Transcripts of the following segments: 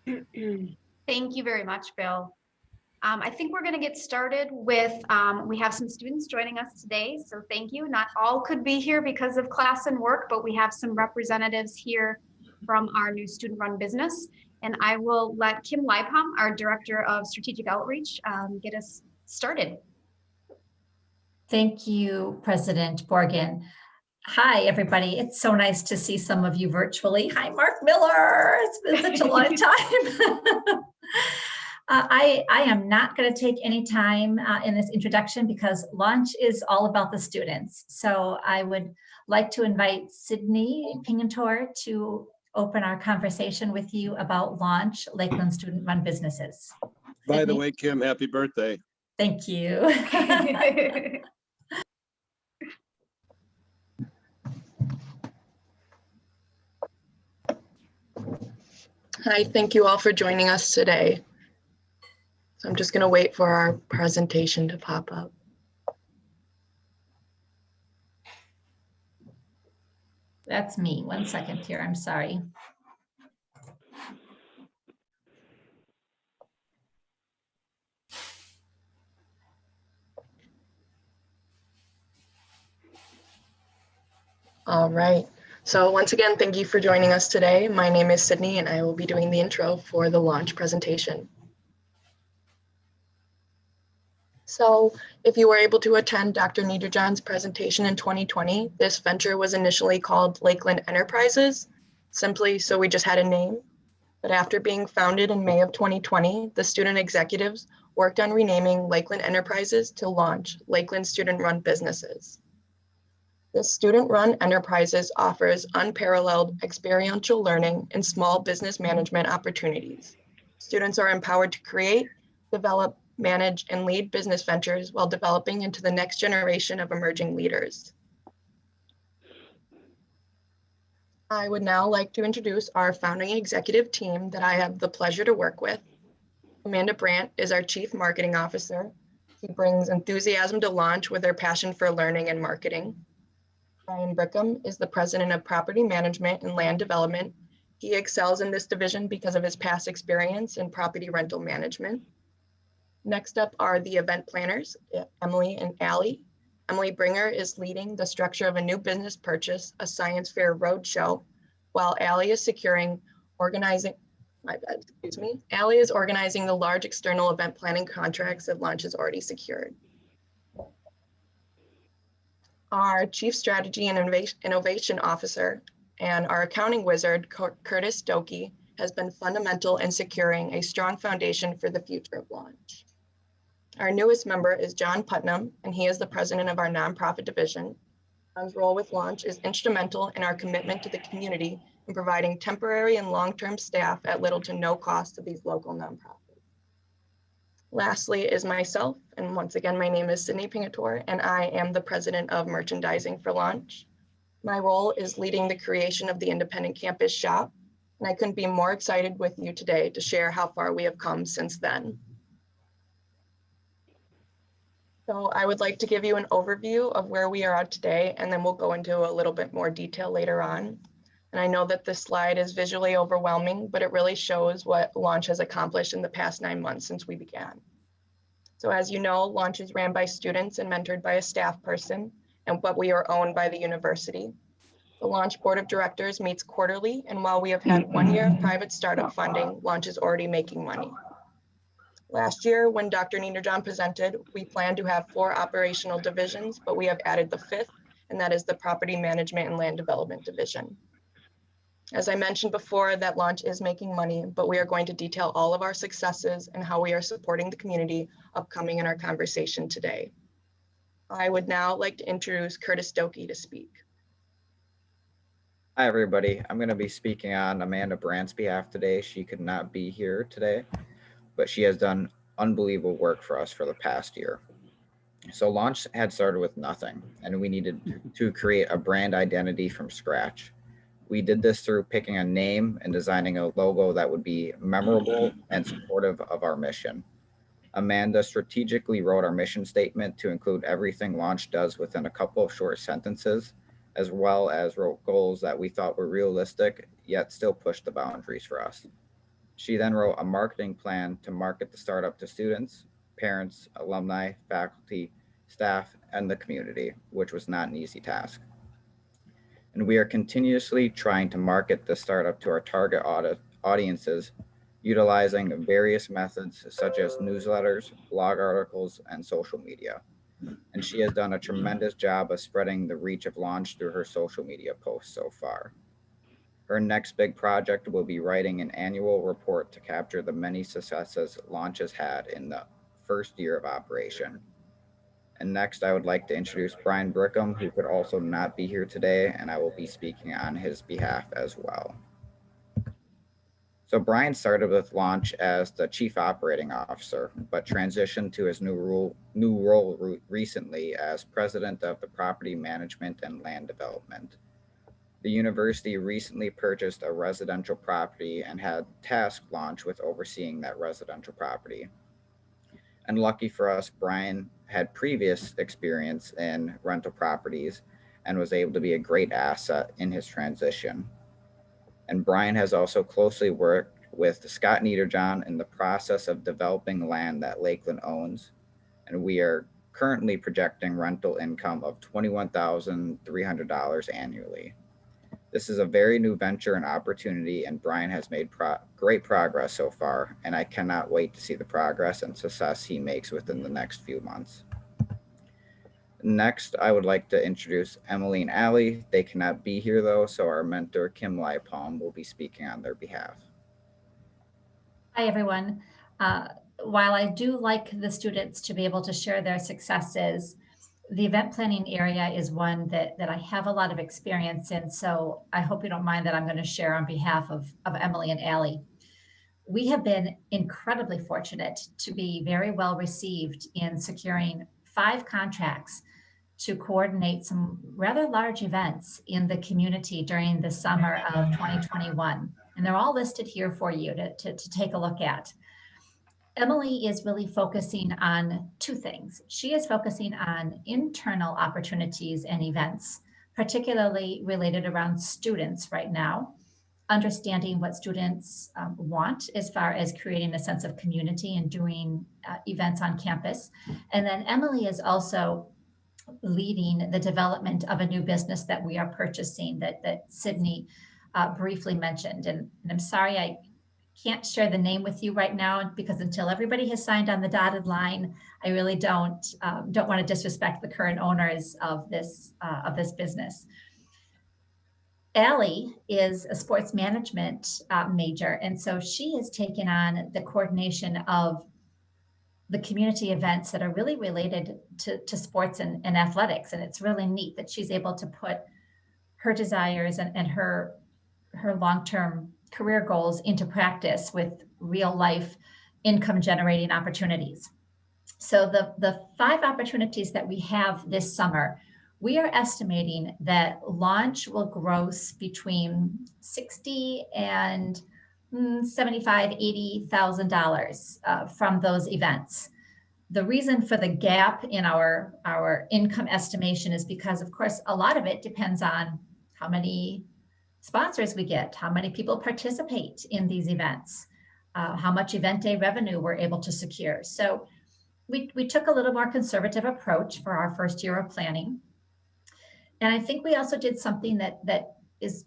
Thank you very much, Bill. I think we're going to get started with, we have some students joining us today, so thank you. Not all could be here because of class and work, but we have some representatives here from our new student-run business. And I will let Kim Leibham, our Director of Strategic Outreach, get us started. Thank you, President Borgen. Hi, everybody. It's so nice to see some of you virtually. Hi, Mark Miller. It's been such a long time. I am not going to take any time in this introduction because Launch is all about the students. So I would like to invite Sydney Pingantor to open our conversation with you about Launch, Lakeland Student-Run Businesses. By the way, Kim, happy birthday. Thank you. Hi, thank you all for joining us today. So I'm just going to wait for our presentation to pop up. That's me. 1 second here. I'm sorry. All right. So once again, thank you for joining us today. My name is Sydney and I will be doing the intro for the Launch presentation. So if you were able to attend Dr. Niederjohn's presentation in 2020, this venture was initially called Lakeland Enterprises, simply so we just had a name. But after being founded in May of 2020, the student executives worked on renaming Lakeland Enterprises to Launch, Lakeland Student-Run Businesses. This student-run enterprises offers unparalleled experiential learning and small business management opportunities. Students are empowered to create, develop, manage, and lead business ventures while developing into the next generation of emerging leaders. I would now like to introduce our founding executive team that I have the pleasure to work with. Amanda Brandt is our Chief Marketing Officer. She brings enthusiasm to Launch with her passion for learning and marketing. Brian Brickham is the President of Property Management and Land Development. He excels in this division because of his past experience in property rental management. Next up are the event planners, Emily and Allie. Emily Bringer is leading the structure of a new business purchase, a science fair roadshow, while Allie is organizing the large external event planning contracts that Launch has already secured. Our Chief Strategy and Innovation Officer and our accounting wizard, Curtis Doki, has been fundamental in securing a strong foundation for the future of Launch. Our newest member is John Putnam, and he is the president of our nonprofit division. John's role with Launch is instrumental in our commitment to the community in providing temporary and long-term staff at little to no cost to these local nonprofits. Lastly is myself, and once again, my name is Sydney Pingantor, and I am the president of merchandising for Launch. My role is leading the creation of the independent campus shop, and I couldn't be more excited with you today to share how far we have come since then. So I would like to give you an overview of where we are at today, and then we'll go into a little bit more detail later on. And I know that this slide is visually overwhelming, but it really shows what Launch has accomplished in the past 9 months since we began. So as you know, Launch is ran by students and mentored by a staff person, but we are owned by the university. The Launch Board of Directors meets quarterly, and while we have had 1 year of private startup funding, Launch is already making money. Last year, when Dr. Niederjohn presented, we planned to have 4 operational divisions, but we have added the 5th, and that is the Property Management and Land Development Division. As I mentioned before, that Launch is making money, but we are going to detail all of our successes and how we are supporting the community upcoming in our conversation today. I would now like to introduce Curtis Doki to speak. Hi, everybody. I'm going to be speaking on Amanda Brandt's behalf today. She could not be here today, but she has done unbelievable work for us for the past year. So Launch had started with nothing, and we needed to create a brand identity from scratch. We did this through picking a name and designing a logo that would be memorable and supportive of our mission. Amanda strategically wrote our mission statement to include everything Launch does within a couple of short sentences, as well as wrote goals that we thought were realistic, yet still pushed the boundaries for us. She then wrote a marketing plan to market the startup to students, parents, alumni, faculty, staff, and the community, which was not an easy task. And we are continuously trying to market the startup to our target audiences, utilizing various methods such as newsletters, blog articles, and social media. And she has done a tremendous job of spreading the reach of Launch through her social media posts so far. Her next big project will be writing an annual report to capture the many successes Launch has had in the first year of operation. And next, I would like to introduce Brian Brickham, who could also not be here today, and I will be speaking on his behalf as well. So Brian started with Launch as the Chief Operating Officer, but transitioned to his new role recently as President of the Property Management and Land Development. The university recently purchased a residential property and had tasked Launch with overseeing that residential property. And lucky for us, Brian had previous experience in rental properties and was able to be a great asset in his transition. And Brian has also closely worked with Scott Niederjohn in the process of developing land that Lakeland owns. And we are currently projecting rental income of $21,300 annually. This is a very new venture and opportunity, and Brian has made great progress so far, and I cannot wait to see the progress and success he makes within the next few months. Next, I would like to introduce Emily and Allie. They cannot be here though, so our mentor, Kim Lypalm, will be speaking on their behalf. Hi, everyone. While I do like the students to be able to share their successes, the event planning area is one that I have a lot of experience in, so I hope you don't mind that I'm going to share on behalf of Emily and Allie. We have been incredibly fortunate to be very well received in securing 5 contracts to coordinate some rather large events in the community during the summer of 2021. And they're all listed here for you to take a look at. Emily is really focusing on 2 things. She is focusing on internal opportunities and events, particularly related around students right now, understanding what students want as far as creating a sense of community and doing events on campus. And then Emily is also leading the development of a new business that we are purchasing that Sydney briefly mentioned. And I'm sorry, I can't share the name with you right now because until everybody has signed on the dotted line, I really don't want to disrespect the current owners of this business. Allie is a sports management major, and so she has taken on the coordination of the community events that are really related to sports and athletics. And it's really neat that she's able to put her desires and her long-term career goals into practice with real life income generating opportunities. So the 5 opportunities that we have this summer, we are estimating that Launch will gross between $60,000 and $75,000, $80,000 from those events. The reason for the gap in our income estimation is because, of course, a lot of it depends on how many sponsors we get, how many people participate in these events, how much event day revenue we're able to secure. So we took a little more conservative approach for our first year of planning. And I think we also did something that is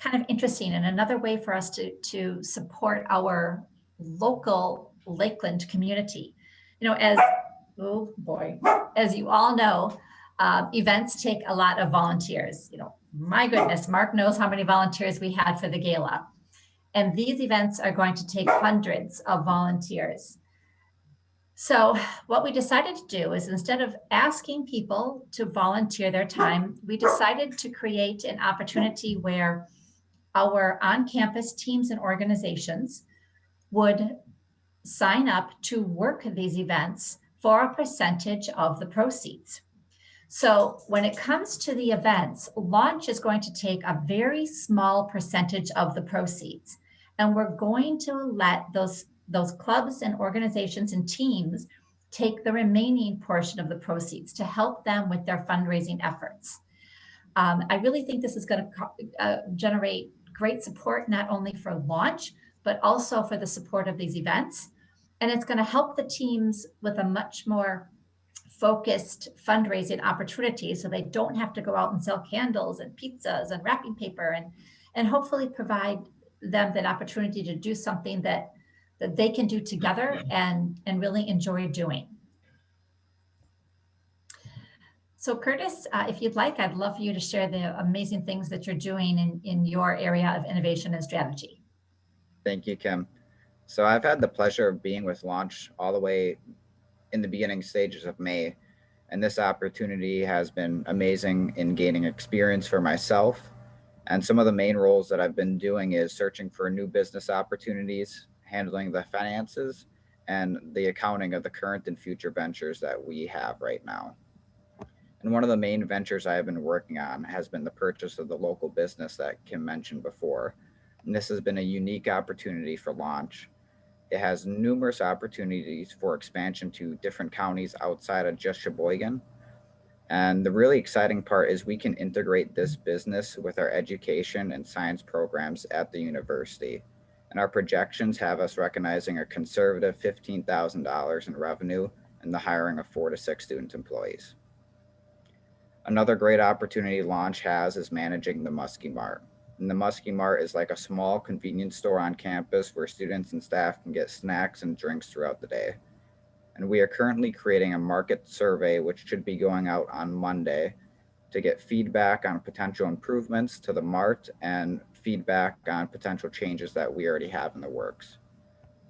kind of interesting and another way for us to support our local Lakeland community. You know, as you all know, events take a lot of volunteers. You know, my goodness, Mark knows how many volunteers we had for the gala. And these events are going to take hundreds of volunteers. So what we decided to do is, instead of asking people to volunteer their time, we decided to create an opportunity where our on-campus teams and organizations would sign up to work these events for a percentage of the proceeds. So when it comes to the events, Launch is going to take a very small percentage of the proceeds, and we're going to let those clubs and organizations and teams take the remaining portion of the proceeds to help them with their fundraising efforts. I really think this is going to generate great support, not only for Launch, but also for the support of these events. And it's going to help the teams with a much more focused fundraising opportunity, so they don't have to go out and sell candles and pizzas and wrapping paper, and hopefully provide them that opportunity to do something that they can do together and really enjoy doing. So Curtis, if you'd like, I'd love for you to share the amazing things that you're doing in your area of innovation and strategy. Thank you, Kim. So I've had the pleasure of being with Launch all the way in the beginning stages of May, and this opportunity has been amazing in gaining experience for myself. And some of the main roles that I've been doing is searching for new business opportunities, handling the finances, and the accounting of the current and future ventures that we have right now. And one of the main ventures I have been working on has been the purchase of the local business that Kim mentioned before. And this has been a unique opportunity for Launch. It has numerous opportunities for expansion to different counties outside of just Sheboygan. And the really exciting part is we can integrate this business with our education and science programs at the university. And our projections have us recognizing a conservative $15,000 in revenue and the hiring of 4 to 6 student employees. Another great opportunity Launch has is managing the Muskie Mart. And the Muskie Mart is like a small convenience store on campus where students and staff can get snacks and drinks throughout the day. And we are currently creating a market survey, which should be going out on Monday, to get feedback on potential improvements to the Mart and feedback on potential changes that we already have in the works.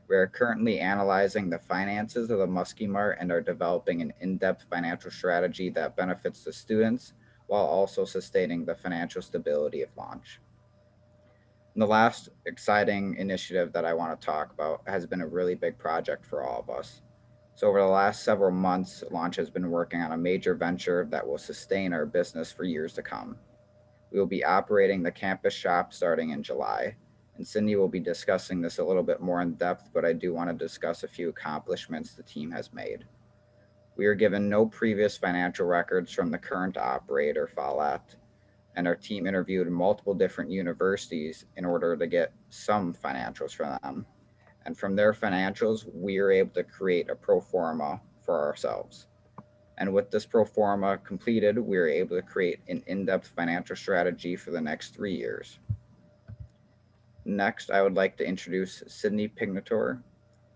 We are currently analyzing the finances of the Muskie Mart and are developing an in-depth financial strategy that benefits the students while also sustaining the financial stability of Launch. And the last exciting initiative that I want to talk about has been a really big project for all of us. So over the last several months, Launch has been working on a major venture that will sustain our business for years to come. We will be operating the campus shop starting in July. And Cindy will be discussing this a little bit more in depth, but I do want to discuss a few accomplishments the team has made. We are given no previous financial records from the current operator, Follett, and our team interviewed multiple different universities in order to get some financials from them. And from their financials, we are able to create a pro forma for ourselves. And with this pro forma completed, we are able to create an in-depth financial strategy for the next 3 years. Next, I would like to introduce Sydney Pignator,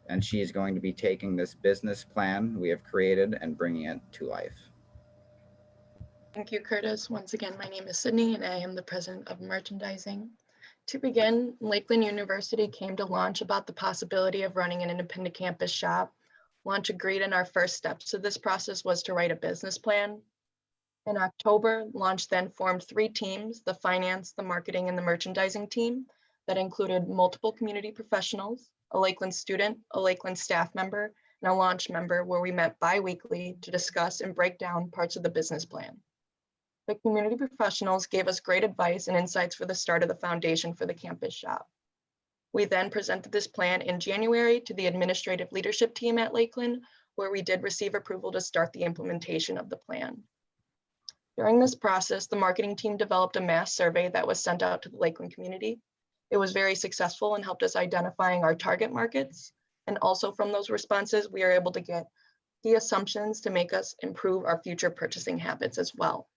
and she is going to be taking this business plan we have created and bringing it to life. Thank you, Curtis. Once again, my name is Sydney and I am the president of merchandising. To begin, Lakeland University came to Launch about the possibility of running an independent campus shop. Launch agreed, and our first steps to this process was to write a business plan. In October, Launch then formed 3 teams: the finance, the marketing, and the merchandising team, that included multiple community professionals, a Lakeland student, a Lakeland staff member, and a Launch member, where we met bi-weekly to discuss and break down parts of the business plan. The community professionals gave us great advice and insights for the start of the foundation for the campus shop. We then presented this plan in January to the administrative leadership team at Lakeland, where we did receive approval to start the implementation of the plan. During this process, the marketing team developed a mass survey that was sent out to the Lakeland community. It was very successful and helped us identifying our target markets. And also from those responses, we are able to get key assumptions to make us improve our future purchasing habits as well.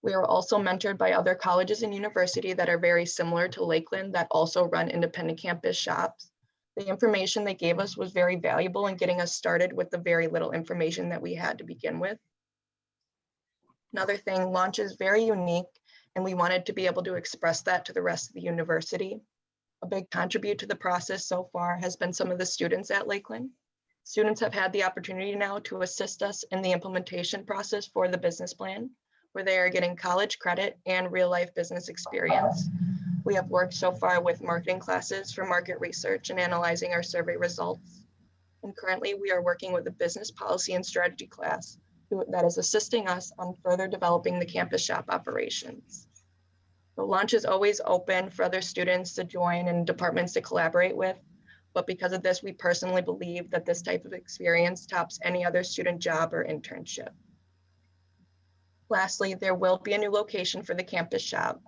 We are also mentored by other colleges and universities that are very similar to Lakeland that also run independent campus shops. The information they gave us was very valuable in getting us started with the very little information that we had to begin with. Another thing, Launch is very unique, and we wanted to be able to express that to the rest of the university. A big contribute to the process so far has been some of the students at Lakeland. Students have had the opportunity now to assist us in the implementation process for the business plan, where they are getting college credit and real life business experience. We have worked so far with marketing classes for market research and analyzing our survey results. And currently we are working with a business policy and strategy class that is assisting us on further developing the campus shop operations. The Launch is always open for other students to join and departments to collaborate with. But because of this, we personally believe that this type of experience tops any other student job or internship. Lastly, there will be a new location for the campus shop.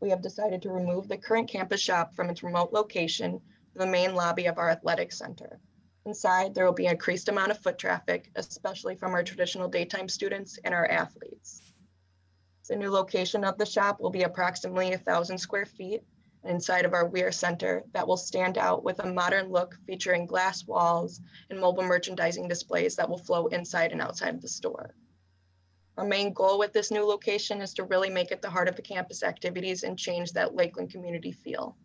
we have decided to remove the current campus shop from its remote location to the main lobby of our athletic center. Inside, there will be an increased amount of foot traffic, especially from our traditional daytime students and our athletes. The new location of the shop will be approximately 1,000 square feet inside of our Weir Center that will stand out with a modern look featuring glass walls and mobile merchandising displays that will flow inside and outside of the store. Our main goal with this new location is to really make it the heart of the campus activities and change that Lakeland community feel.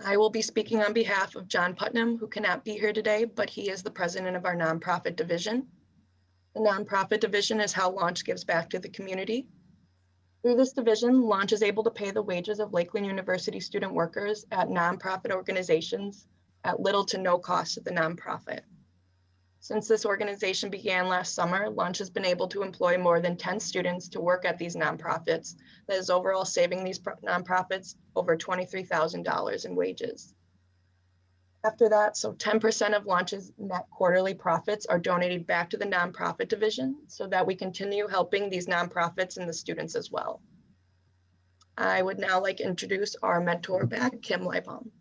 I will be speaking on behalf of John Putnam, who cannot be here today, but he is the president of our nonprofit division. The nonprofit division is how Launch gives back to the community. Through this division, Launch is able to pay the wages of Lakeland University student workers at nonprofit organizations at little to no cost to the nonprofit. Since this organization began last summer, Launch has been able to employ more than 10 students to work at these nonprofits. That is overall saving these nonprofits over $23,000 in wages. After that, so 10% of Launch's net quarterly profits are donated back to the nonprofit division so that we continue helping these nonprofits and the students as well. I would now like to introduce our mentor back, Kim Leibom.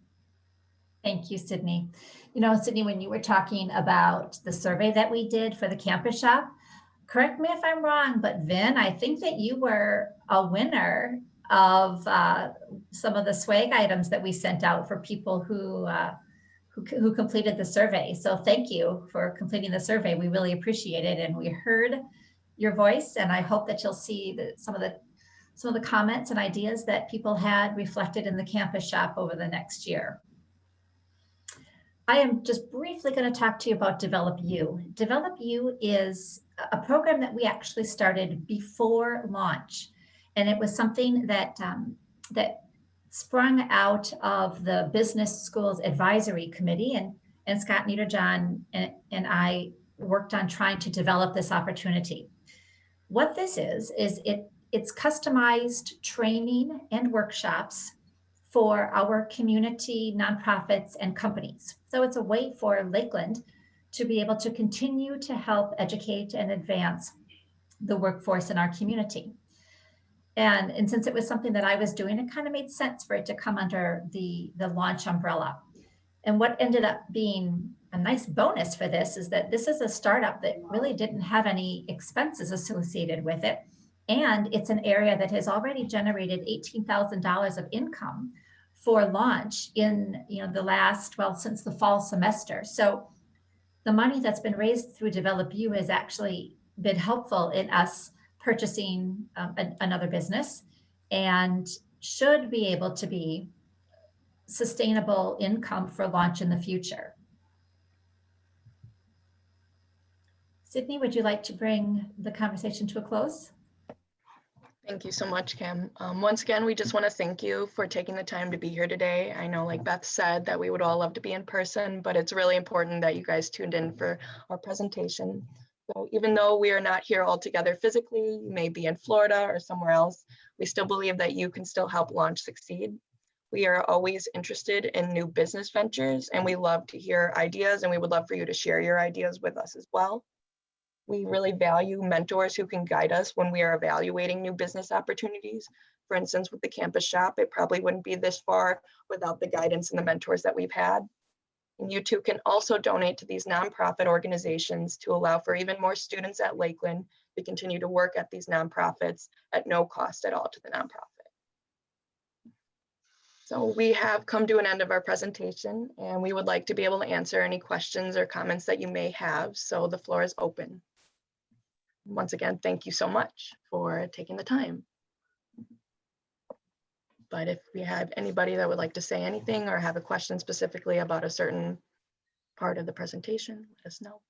Thank you, Sydney. You know, Sydney, when you were talking about the survey that we did for the campus shop, correct me if I'm wrong, but Vin, I think that you were a winner of some of the swag items that we sent out for people who completed the survey. So thank you for completing the survey. We really appreciate it. And we heard your voice, and I hope that you'll see some of the comments and ideas that people had reflected in the campus shop over the next year. I am just briefly going to talk to you about Develop U. Develop U is a program that we actually started before launch. And it was something that, that sprung out of the Business Schools Advisory Committee, and Scott Niederjohn and I worked on trying to develop this opportunity. What this is it's customized training and workshops for our community, nonprofits, and companies. So it's a way for Lakeland to be able to continue to help educate and advance the workforce in our community. And since it was something that I was doing, it kind of made sense for it to come under the launch umbrella. And what ended up being a nice bonus for this is that this is a startup that really didn't have any expenses associated with it. And it's an area that has already generated $18,000 of income for launch in the last, well, since the fall semester. So the money that's been raised through Develop U has actually been helpful in us purchasing another business and should be able to be sustainable income for launch in the future. Sydney, would you like to bring the conversation to a close? Thank you so much, Kim. Once again, we just want to thank you for taking the time to be here today. I know, like Beth said, that we would all love to be in person, but it's really important that you guys tuned in for our presentation. So even though we are not here all together physically, you may be in Florida or somewhere else, we still believe that you can still help Launch succeed. We are always interested in new business ventures, and we love to hear ideas, and we would love for you to share your ideas with us as well. We really value mentors who can guide us when we are evaluating new business opportunities. For instance, with the campus shop, it probably wouldn't be this far without the guidance and the mentors that we've had. And you too can also donate to these nonprofit organizations to allow for even more students at Lakeland to continue to work at these nonprofits at no cost at all to the nonprofit. So we have come to an end of our presentation, and we would like to be able to answer any questions or comments that you may have. So the floor is open. Once again, thank you so much for taking the time. But if we have anybody that would like to say anything or have a question specifically about a certain part of the presentation, let us know.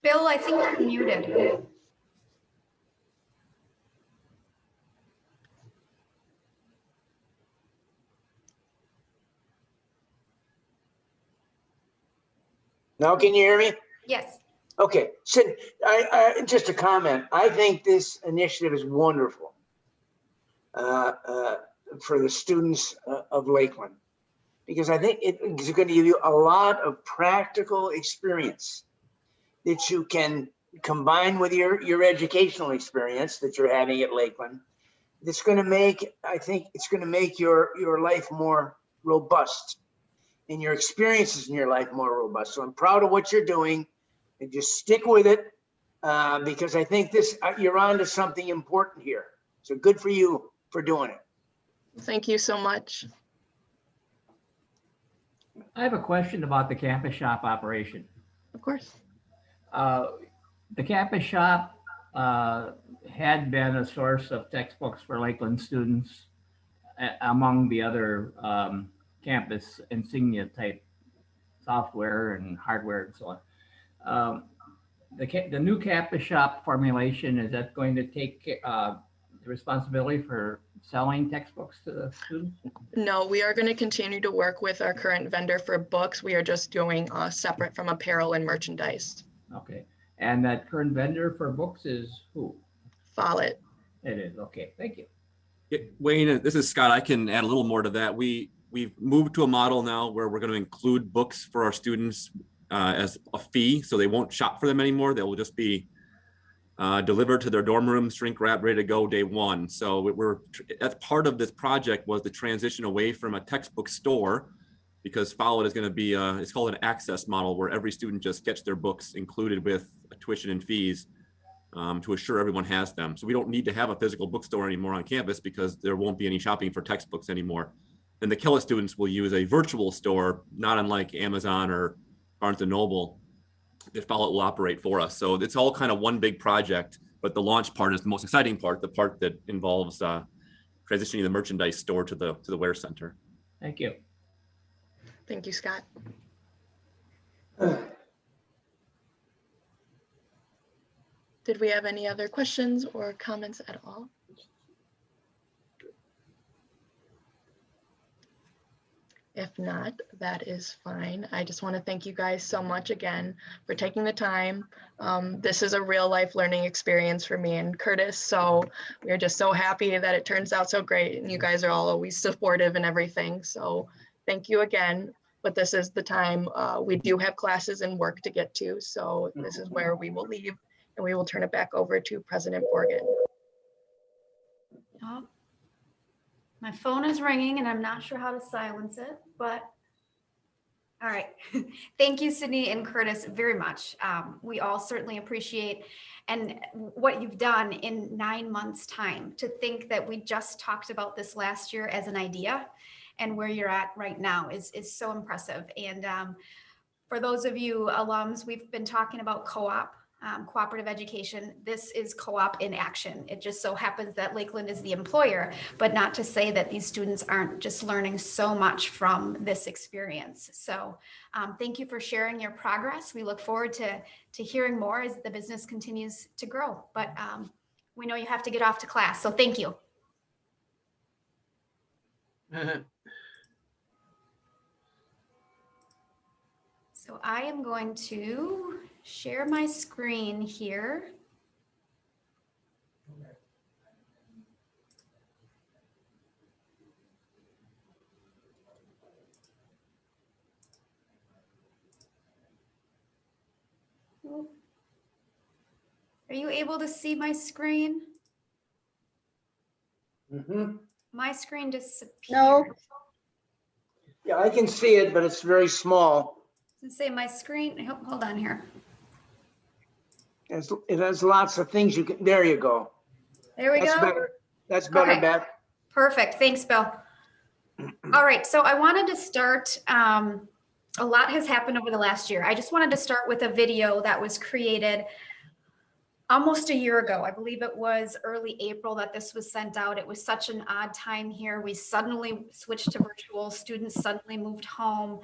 Bill, I think you're muted. Now, can you hear me? Yes. Okay, so just a comment. I think this initiative is wonderful for the students of Lakeland, because I think it's going to give you a lot of practical experience that you can combine with your educational experience that you're having at Lakeland. It's going to make, I think it's going to make your life more robust and your experiences in your life more robust. So I'm proud of what you're doing, and just stick with it, because I think you're on to something important here. So good for you for doing it. Thank you so much. I have a question about the campus shop operation. Of course. The campus shop had been a source of textbooks for Lakeland students among the other campus insignia type software and hardware and so on. The new campus shop formulation, is that going to take the responsibility for selling textbooks to the students? No, we are going to continue to work with our current vendor for books. We are just doing separate from apparel and merchandise. Okay, and that current vendor for books is who? Follett. It is, okay, thank you. Wayne, this is Scott. I can add a little more to that. We've moved to a model now where we're going to include books for our students as a fee, so they won't shop for them anymore. They will just be delivered to their dorm room, shrink wrap, ready to go day one. So that's part of this project, was the transition away from a textbook store, because Follett is going to be it's called an access model, where every student just gets their books included with tuition and fees to assure everyone has them. So we don't need to have a physical bookstore anymore on campus, because there won't be any shopping for textbooks anymore. And the Killa students will use a virtual store, not unlike Amazon or Barnes & Noble, that Follett will operate for us. So it's all kind of one big project, but the launch part is the most exciting part, the part that involves transitioning the merchandise store to the Wear Center. Thank you. Thank you, Scott. Did we have any other questions or comments at all? If not, that is fine. I just want to thank you guys so much again for taking the time. This is a real life learning experience for me and Curtis. So we're just so happy that it turns out so great, and you guys are all always supportive and everything. So thank you again. But this is the time. We do have classes and work to get to. So this is where we will leave, and we will turn it back over to President Borgen. Oh, my phone is ringing and I'm not sure how to silence it, but all right. Thank you, Sydney and Curtis, very much. We all certainly appreciate and what you've done in 9 months' time. To think that we just talked about this last year as an idea, and where you're at right now is so impressive. And for those of you alums, we've been talking about co-op. Cooperative education. This is co-op in action. It just so happens that Lakeland is the employer, but not to say that these students aren't just learning so much from this experience. So thank you for sharing your progress. We look forward to hearing more as the business continues to grow, but we know you have to get off to class. So thank you. So I am going to share my screen here. Are you able to see my screen? Mm-hmm. My screen disappeared. No. Yeah, I can see it, but it's very small. Say my screen. Hold on here. It has lots of things you can. There you go. There we That's go. better. That's better, Okay. Beth. Perfect. Thanks, Bill. All right. So I wanted to start. A lot has happened over the last year. I just wanted to start with a video that was created almost a year ago. I believe it was early April that this was sent out. It was such an odd time here. We suddenly switched to virtual. Students suddenly moved home.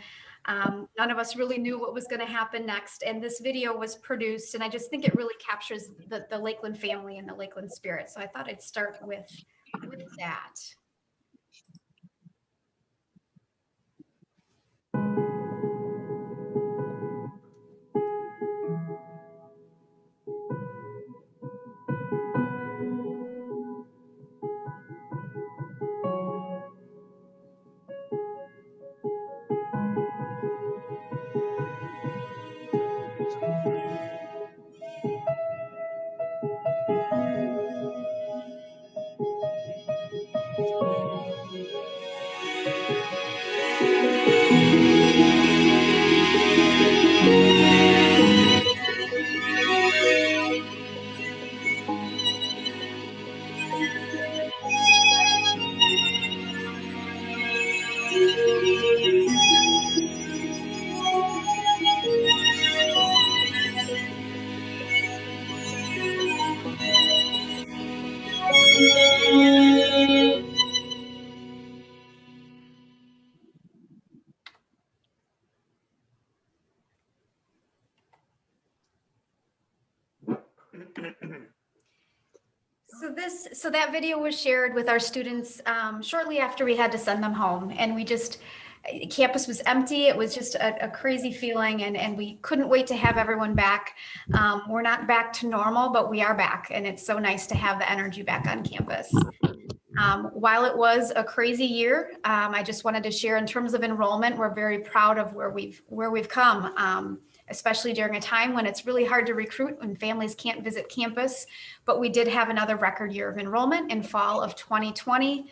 None of us really knew what was going to happen next. And this video was produced, and I just think it really captures the Lakeland family and the Lakeland spirit. So I thought I'd start with that. So that video was shared with our students shortly after we had to send them home, and campus was empty. It was just a crazy feeling, and we couldn't wait to have everyone back. We're not back to normal, but we are back, and it's so nice to have the energy back on campus. While it was a crazy year, I just wanted to share in terms of enrollment, we're very proud of where we've come, especially during a time when it's really hard to recruit when families can't visit campus. But we did have another record year of enrollment in fall of 2020.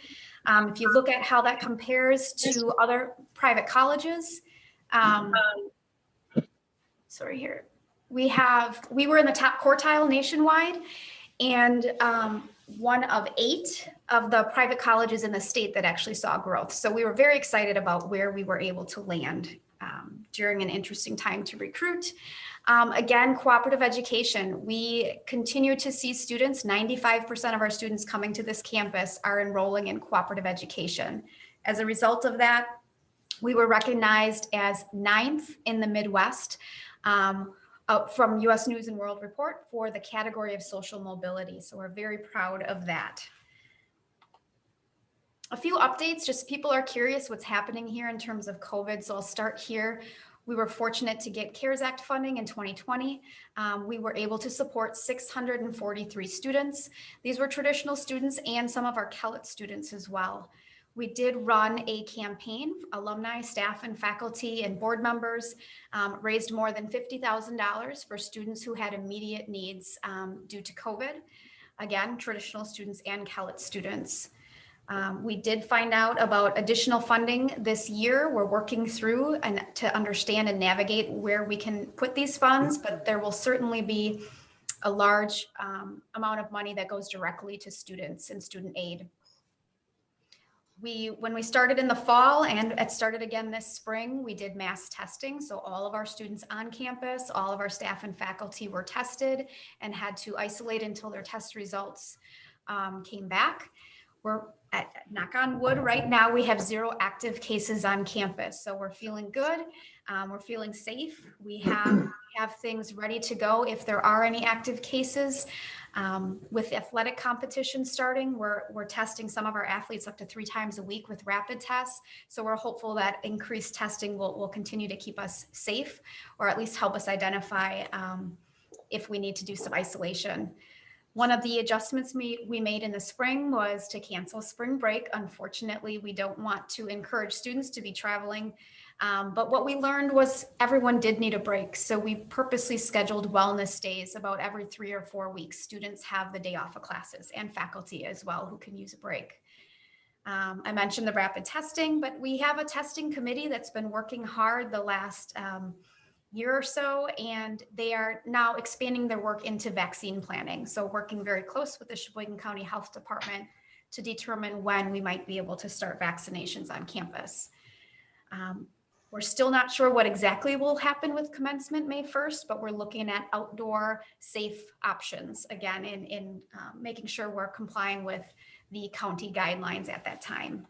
If you look at how that compares to other private colleges, we were in the top quartile nationwide, and one of 8 of the private colleges in the state that actually saw growth. So we were very excited about where we were able to land during an interesting time to recruit. Again, cooperative education. We continue to see students, 95% of our students coming to this campus are enrolling in cooperative education. As a result of that, we were recognized as 9th in the Midwest from US News and World Report for the category of social mobility. So we're very proud of that. A few updates, just people are curious what's happening here in terms of COVID. So I'll start here. We were fortunate to get CARES Act funding in 2020. We were able to support 643 students. These were traditional students and some of our CALET students as well. We did run a campaign, alumni, staff, and faculty and board members raised more than $50,000 for students who had immediate needs due to COVID. Again, traditional students and CALET students. We did find out about additional funding this year. We're working through and to understand and navigate where we can put these funds, but there will certainly be a large amount of money that goes directly to students and student aid. When we started in the fall and it started again this spring, we did mass testing. So all of our students on campus, all of our staff and faculty were tested and had to isolate until their test results came back. We're at, knock on wood, right now we have 0 active cases on campus. So we're feeling good. We're feeling safe. We have things ready to go if there are any active cases. With athletic competition starting, we're testing some of our athletes up to 3 times a week with rapid tests. So we're hopeful that increased testing will continue to keep us safe, or at least help us identify if we need to do some isolation. One of the adjustments we made in the spring was to cancel spring break. Unfortunately, we don't want to encourage students to be traveling. But what we learned was everyone did need a break. So we purposely scheduled wellness days about every 3 or 4 weeks. Students have the day off of classes, and faculty as well who can use a break. I mentioned the rapid testing, but we have a testing committee that's been working hard the last year or so, and they are now expanding their work into vaccine planning. So working very close with the Sheboygan County Health Department to determine when we might be able to start vaccinations on campus. We're still not sure what exactly will happen with commencement May 1st, but we're looking at outdoor safe options again in making sure we're complying with the county guidelines at that time.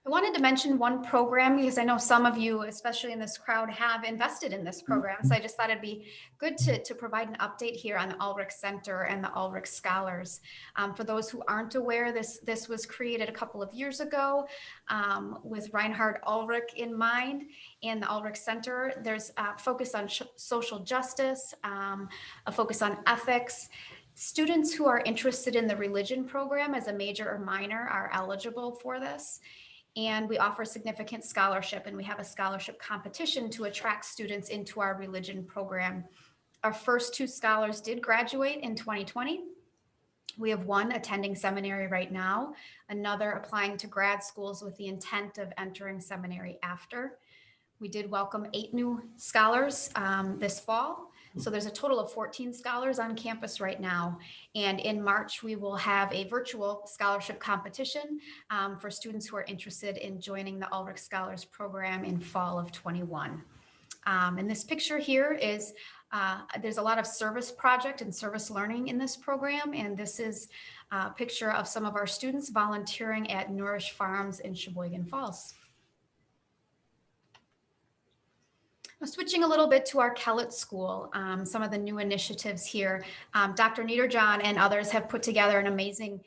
I wanted to mention one program because I know some of you, especially in this crowd, have invested in this program. So I just thought it'd be good to provide an update here on the Ulrich Center and the Ulrich Scholars. For those who aren't aware, this was created a couple of years ago with Reinhard Ulrich in mind. In the Ulrich Center, there's a focus on social justice, a focus on ethics. Students who are interested in the religion program as a major or minor are eligible for this. And we offer significant scholarship, and we have a scholarship competition to attract students into our religion program. Our first 2 scholars did graduate in 2020. We have one attending seminary right now, another applying to grad schools with the intent of entering seminary after. We did welcome 8 new scholars this fall. So there's a total of 14 scholars on campus right now. And in March, we will have a virtual scholarship competition for students who are interested in joining the Ulrich Scholars Program in fall of 21. And this picture here is, there's a lot of service project and service learning in this program. And this is a picture of some of our students volunteering at Nourish Farms in Sheboygan Falls. Now, switching a little bit to our Kellett School, some of the new initiatives here. Dr. Niederjohn and others have put together an amazing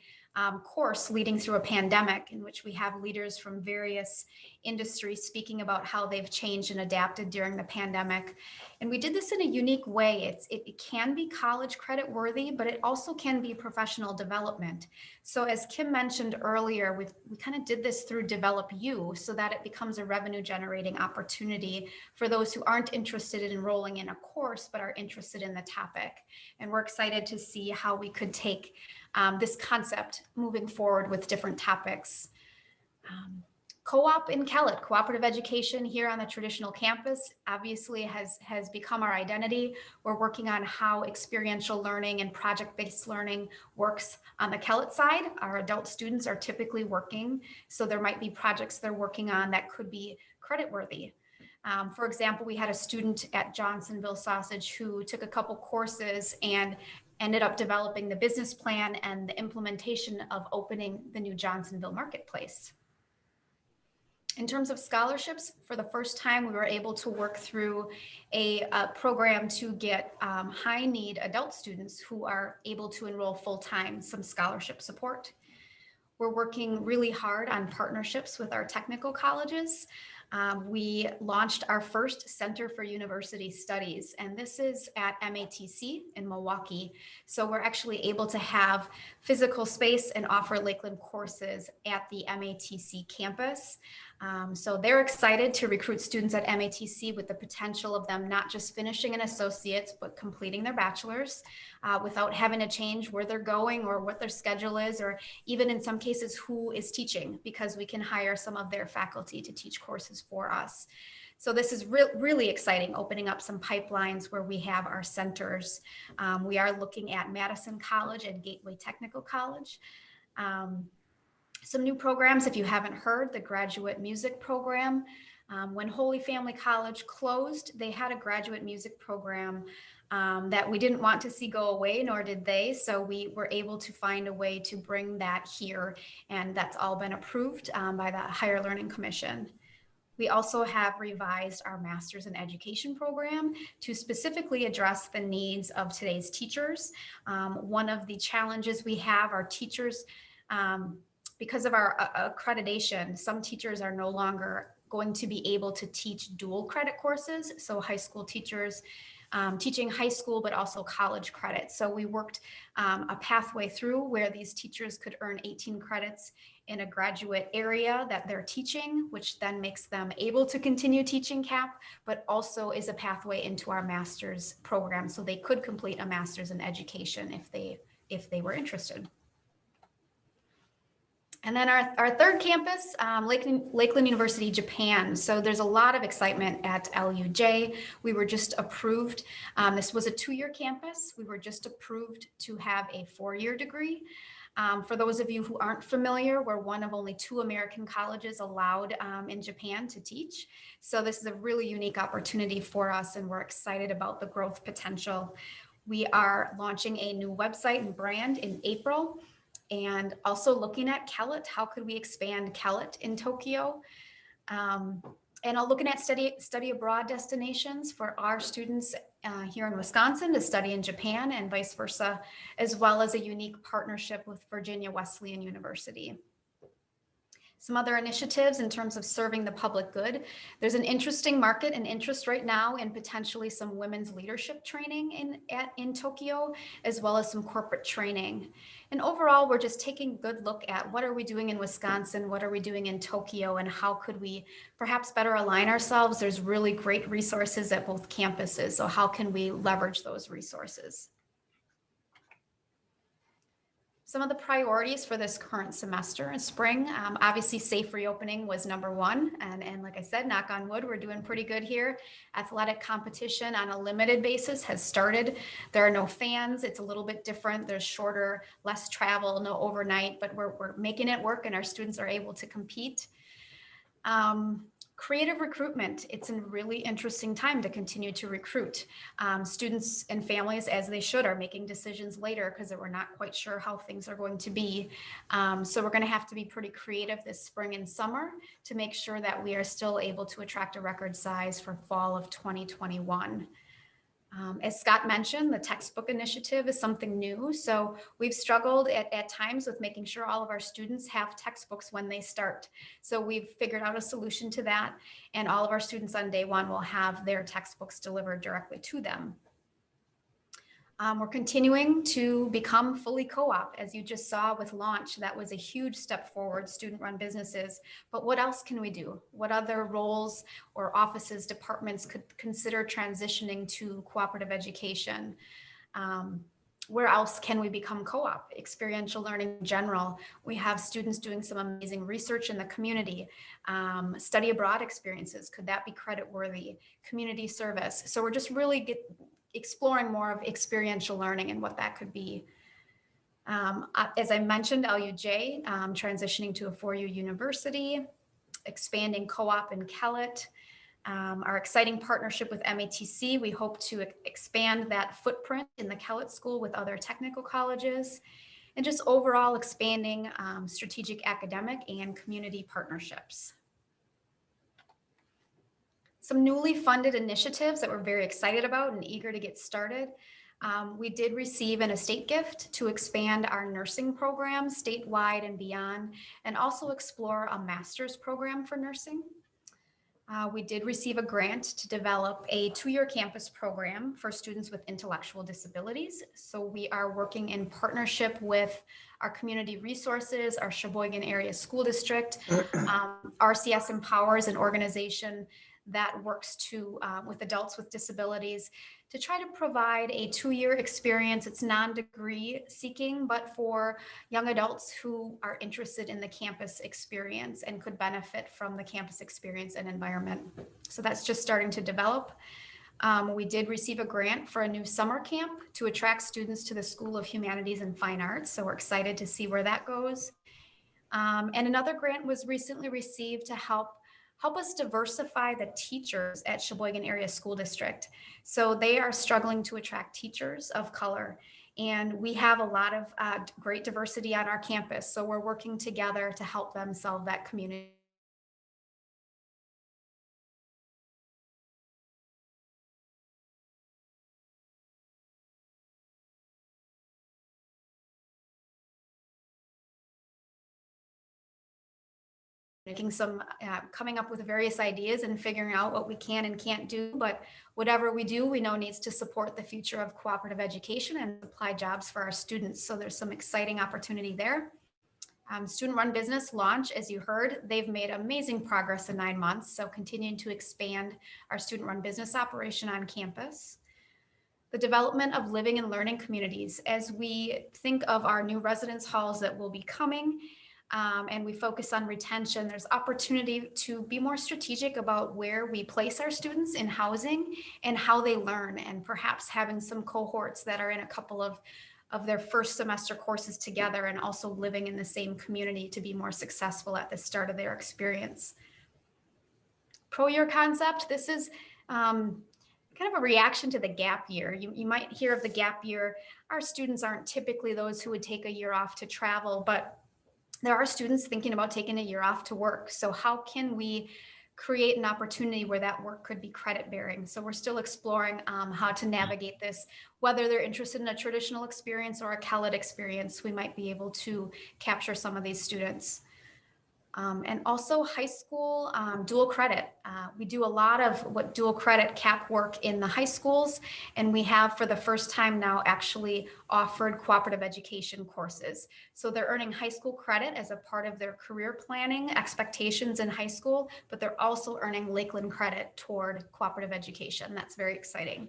course leading through a pandemic, in which we have leaders from various industries speaking about how they've changed and adapted during the pandemic. And we did this in a unique way. It can be college credit worthy, but it also can be professional development. So as Kim mentioned earlier, we kind of did this through Develop You, so that it becomes a revenue generating opportunity for those who aren't interested in enrolling in a course, but are interested in the topic. And we're excited to see how we could take this concept moving forward with different topics. Co-op in Kellett, cooperative education here on the traditional campus, obviously has become our identity. We're working on how experiential learning and project-based learning works on the Kellett side. Our adult students are typically working, so there might be projects they're working on that could be credit-worthy. For example, we had a student at Johnsonville Sausage who took a couple courses and ended up developing the business plan and the implementation of opening the new Johnsonville marketplace. In terms of scholarships, for the first time, we were able to work through a program to get high need adult students who are able to enroll full-time some scholarship support. We're working really hard on partnerships with our technical colleges. We launched our first Center for University Studies, and this is at MATC in Milwaukee. So we're actually able to have physical space and offer Lakeland courses at the MATC campus. So they're excited to recruit students at MATC with the potential of them not just finishing an associate's, but completing their bachelor's without having to change where they're going or what their schedule is, or even in some cases who is teaching, because we can hire some of their faculty to teach courses for us. So this is really exciting, opening up some pipelines where we have our centers. We are looking at Madison College and Gateway Technical College. Some new programs, if you haven't heard, the graduate music program. When Holy Family College closed, they had a graduate music program that we didn't want to see go away, nor did they. So we were able to find a way to bring that here, and that's all been approved by the Higher Learning Commission. We also have revised our Master's in Education program to specifically address the needs of today's teachers. One of the challenges we have are teachers, because of our accreditation, some teachers are no longer going to be able to teach dual credit courses. So high school teachers teaching high school, but also college credits. So we worked a pathway through where these teachers could earn 18 credits in a graduate area that they're teaching, which then makes them able to continue teaching CAP, but also is a pathway into our master's program. So they could complete a master's in education if they were interested. And then our third campus, Lakeland University, Japan. So there's a lot of excitement at LUJ. We were just approved. This was a 2-year campus. We were just approved to have a 4-year degree. For those of you who aren't familiar, we're one of only 2 American colleges allowed in Japan to teach. So this is a really unique opportunity for us, and we're excited about the growth potential. We are launching a new website and brand in April. And also looking at Kellett, how could we expand Kellett in Tokyo? And looking at study abroad destinations for our students here in Wisconsin to study in Japan and vice versa, as well as a unique partnership with Virginia Wesleyan University. Some other initiatives in terms of serving the public good. There's an interesting market and interest right now in potentially some women's leadership training in Tokyo, as well as some corporate training. And overall, we're just taking a good look at what are we doing in Wisconsin, what are we doing in Tokyo, and how could we perhaps better align ourselves. There's really great resources at both campuses, so how can we leverage those resources? Some of the priorities for this current semester in spring, obviously safe reopening was number one. And like I said, knock on wood, we're doing pretty good here. Athletic competition on a limited basis has started. There are no fans. It's a little bit different. There's shorter, less travel, no overnight, but we're making it work and our students are able to compete. Creative recruitment. It's a really interesting time to continue to recruit. Students and families, as they should, are making decisions later because we're not quite sure how things are going to be. So we're going to have to be pretty creative this spring and summer to make sure that we are still able to attract a record size for fall of 2021. As Scott mentioned, the textbook initiative is something new. So we've struggled at times with making sure all of our students have textbooks when they start. So we've figured out a solution to that, and all of our students on day one will have their textbooks delivered directly to them. We're continuing to become fully co-op, as you just saw with launch. That was a huge step forward, student-run businesses. But what else can we do? What other roles or offices, departments could consider transitioning to cooperative education? Where else can we become co-op? Experiential learning in general. We have students doing some amazing research in the community. Study abroad experiences, could that be credit worthy? Community service. So we're just really exploring more of experiential learning and what that could be. As I mentioned, LUJ, transitioning to a 4U university, expanding co-op in Kellett, our exciting partnership with MATC. We hope to expand that footprint in the Kellett School with other technical colleges, and just overall expanding strategic academic and community partnerships. Some newly funded initiatives that we're very excited about and eager to get started. We did receive an estate gift to expand our nursing program statewide and beyond, and also explore a master's program for nursing. We did receive a grant to develop a 2-year campus program for students with intellectual disabilities. So we are working in partnership with our community resources, our Sheboygan Area School District. RCS Empowers, an organization that works with adults with disabilities to try to provide a 2-year experience. It's non-degree seeking, but for young adults who are interested in the campus experience and could benefit from the campus experience and environment. So that's just starting to develop. We did receive a grant for a new summer camp to attract students to the School of Humanities and Fine Arts. So we're excited to see where that goes. And another grant was recently received to help us diversify the teachers at Sheboygan Area School District. So they are struggling to attract teachers of color. And we have a lot of great diversity on our campus. So we're working together to help them solve that community. Making some, coming up with various ideas and figuring out what we can and can't do. But whatever we do, we know needs to support the future of cooperative education and supply jobs for our students. So there's some exciting opportunity there. Student-run business launch, as you heard, they've made amazing progress in 9 months. So continuing to expand our student-run business operation on campus. The development of living and learning communities. As we think of our new residence halls that will be coming, and we focus on retention, there's opportunity to be more strategic about where we place our students in housing and how they learn, and perhaps having some cohorts that are in a couple of their first semester courses together and also living in the same community to be more successful at the start of their experience. Pro-year concept, this is kind of a reaction to the gap year. You might hear of the gap year. Our students aren't typically those who would take a year off to travel, but there are students thinking about taking a year off to work. So how can we create an opportunity where that work could be credit bearing? So we're still exploring how to navigate this, whether they're interested in a traditional experience or a Kellett experience, we might be able to capture some of these students. And also high school dual credit. We do a lot of what dual credit cap work in the high schools, and we have for the first time now actually offered cooperative education courses. So they're earning high school credit as a part of their career planning expectations in high school, but they're also earning Lakeland credit toward cooperative education. That's very exciting.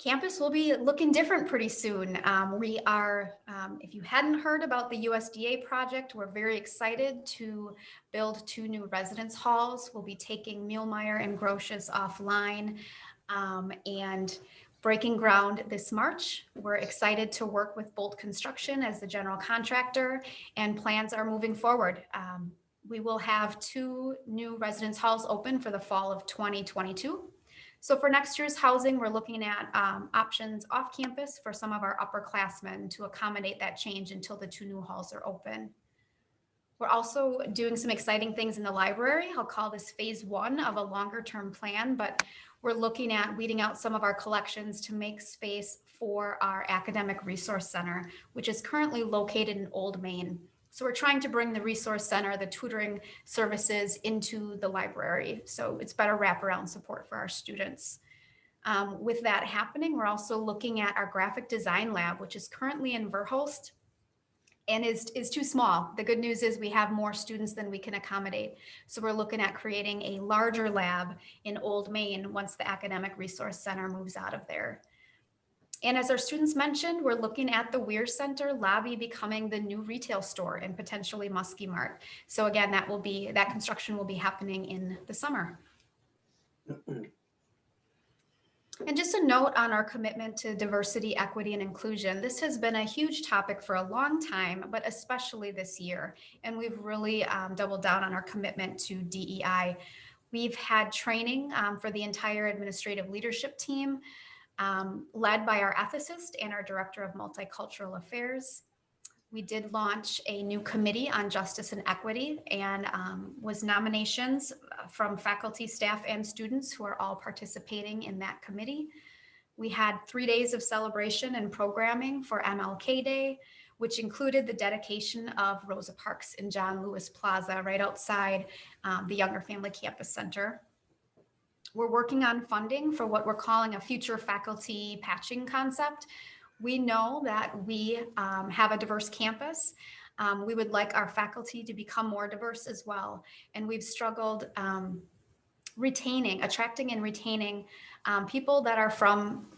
campus will be looking different pretty soon. We are, if you hadn't heard about the USDA project, we're very excited to build 2 new residence halls. We'll be taking Muehlmeyer and Grotius offline and breaking ground this March. We're excited to work with Bolt Construction as the general contractor, and plans are moving forward. We will have 2 new residence halls open for the fall of 2022. So for next year's housing, we're looking at options off campus for some of our upperclassmen to accommodate that change until the 2 new halls are open. We're also doing some exciting things in the library. I'll call this phase 1 of a longer term plan, but we're looking at weeding out some of our collections to make space for our academic resource center, which is currently located in Old Main. So we're trying to bring the resource center, the tutoring services into the library. So it's better wraparound support for our students. With that happening, we're also looking at our graphic design lab, which is currently in Verhulst and is too small. The good news is we have more students than we can accommodate. So we're looking at creating a larger lab in Old Main once the academic resource center moves out of there. And as our students mentioned, we're looking at the Weir Center lobby becoming the new retail store and potentially Muskie Mart. So again, that construction will be happening in the summer. And just a note on our commitment to diversity, equity, and inclusion. This has been a huge topic for a long time, but especially this year. And we've really doubled down on our commitment to DEI. We've had training for the entire administrative leadership team, led by our ethicist and our director of multicultural affairs. We did launch a new committee on justice and equity, and was nominations from faculty, staff, and students who are all participating in that committee. We had 3 days of celebration and programming for MLK Day, which included the dedication of Rosa Parks in John Lewis Plaza right outside the Younger Family Campus Center. We're working on funding for what we're calling a future faculty patching concept. We know that we have a diverse campus. We would like our faculty to become more diverse as well. And we've struggled attracting and retaining people that are from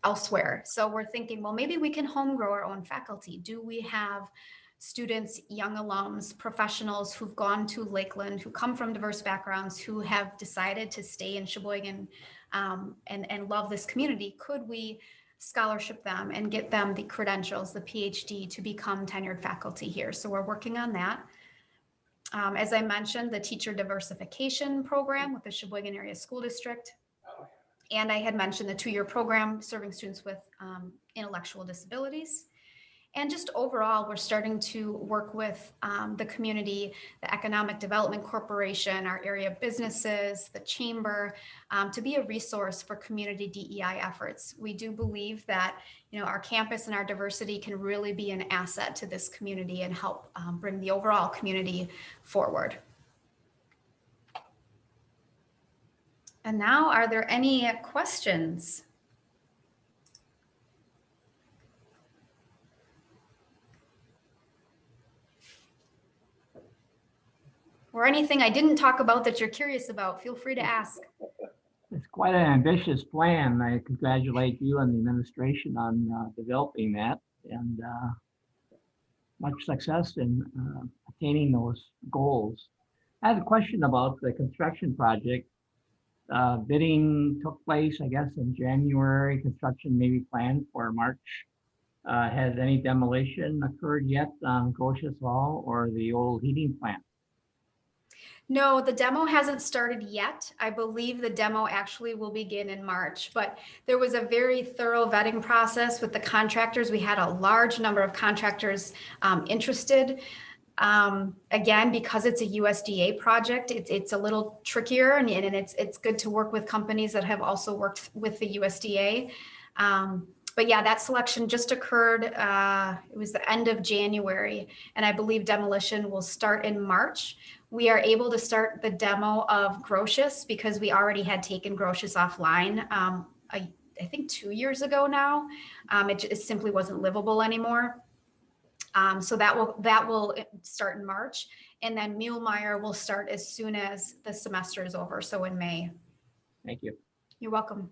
elsewhere. So we're thinking, well, maybe we can home grow our own faculty. Do we have students, young alums, professionals who've gone to Lakeland, who come from diverse backgrounds, who have decided to stay in Sheboygan and love this community? Could we scholarship them and get them the credentials, the PhD, to become tenured faculty here? So we're working on that. As I mentioned, the teacher diversification program with the Sheboygan Area School District. And I had mentioned the 2-year program serving students with intellectual disabilities. And just overall, we're starting to work with the community, the Economic Development Corporation, our area businesses, the chamber, to be a resource for community DEI efforts. We do believe that our campus and our diversity can really be an asset to this community and help bring the overall community forward. And now, are there any questions? Or anything I didn't talk about that you're curious about, feel free to ask. It's quite an ambitious plan. I congratulate you and the administration on developing that, and much success in attaining those goals. I have a question about the construction project. Bidding took place, I guess, in January. Construction may be planned for March. Has any demolition occurred yet on Grotius Hall or the old heating plant? No, the demo hasn't started yet. I believe the demo actually will begin in March, but there was a very thorough vetting process with the contractors. We had a large number of contractors interested. Again, because it's a USDA project, it's a little trickier, and it's good to work with companies that have also worked with the USDA. But yeah, that selection just occurred. It was the end of January, and I believe demolition will start in March. We are able to start the demo of Grotius because we already had taken Grotius offline, I think 2 years ago now. It simply wasn't livable anymore. So that will start in March, and then Muehlmeyer will start as soon as the semester is over, so in May. Thank you. You're welcome.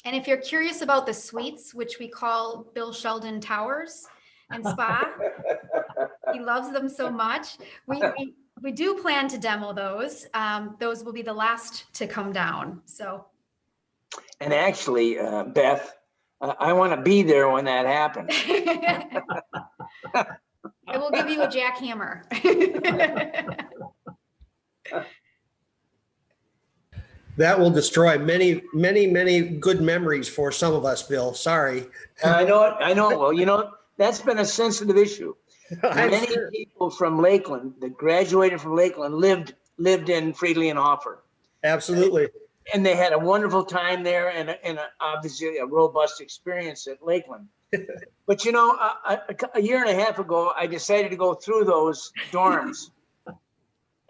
And if you're curious about the suites, which we call Bill Sheldon Towers and Spa, he loves them so much. We do plan to demo those. Those will be the last to come down. So. And actually, Beth, I want to be there when that happens. I will give you a jackhammer. That will destroy many, many, many good memories for some of us, Bill. Sorry. I know it. I know it. Well, you know, that's been a sensitive issue. I'm Many sure. people from Lakeland that graduated from Lakeland lived in Freely and Hoffer. Absolutely. And they had a wonderful time there and obviously a robust experience at Lakeland. But you know, a year and a half ago, I decided to go through those dorms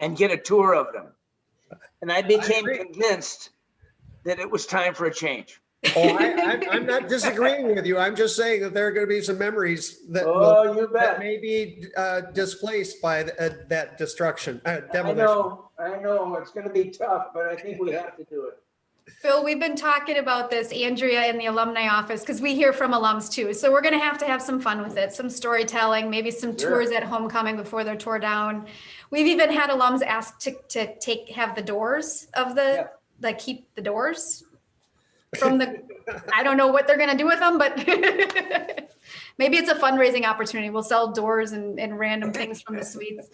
and get a tour of them. And I became convinced that it was time for a change. Oh, I'm not disagreeing with you. I'm just saying that there are going to be some memories that, You bet. that may be displaced by that destruction, demolition. I know, it's going to be tough, but I think we have to do it. Phil, we've been talking about this, Andrea in the alumni office, because we hear from alums too. So we're going to have some fun with it, some storytelling, maybe some tours at homecoming before they're tore down. We've even had alums ask to have the doors of the, like keep the doors from the, I don't know what they're going to do with them, but maybe it's a fundraising opportunity. We'll sell doors and random things from the suites.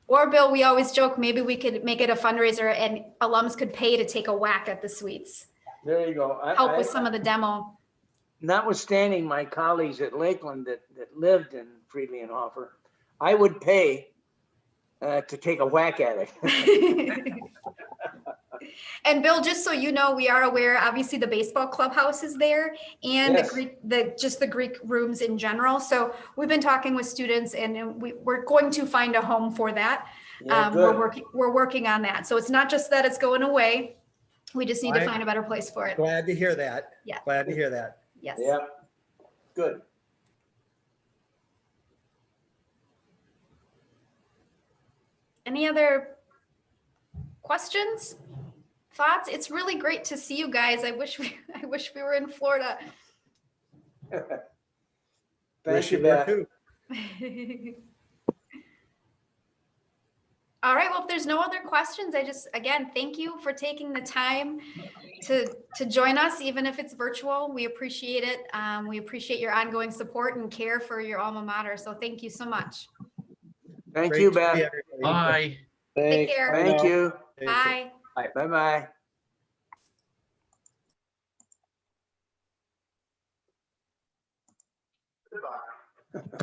Or Bill, we always joke, maybe we could make it a fundraiser and alums could pay to take a whack at the suites. There you go. Help with some of the demo. Notwithstanding my colleagues at Lakeland that lived in Freely and Hoffer, I would pay to take a whack at it. And Bill, just so you know, we are aware, obviously the baseball clubhouse is there and Yes. the Greek rooms in general. So we've been talking with students and we're going to find a home for that. Yeah, We're working on that. So it's not just that it's going away. We just need to find a better place for it. Glad to hear that. Yeah. Glad to hear that. Yes. Yeah, good. Any other questions? Thoughts? It's really great to see you guys. I wish we were in Florida. Thank you, were Beth. too. All right, well, if there's no other questions, again, thank you for taking the time to join us, even if it's virtual. We appreciate it. We appreciate your ongoing support and care for your alma mater. So thank you so much. Thank Great you, to see Beth. everybody. Bye. Take care. Thank you. Bye. Bye-bye. Goodbye.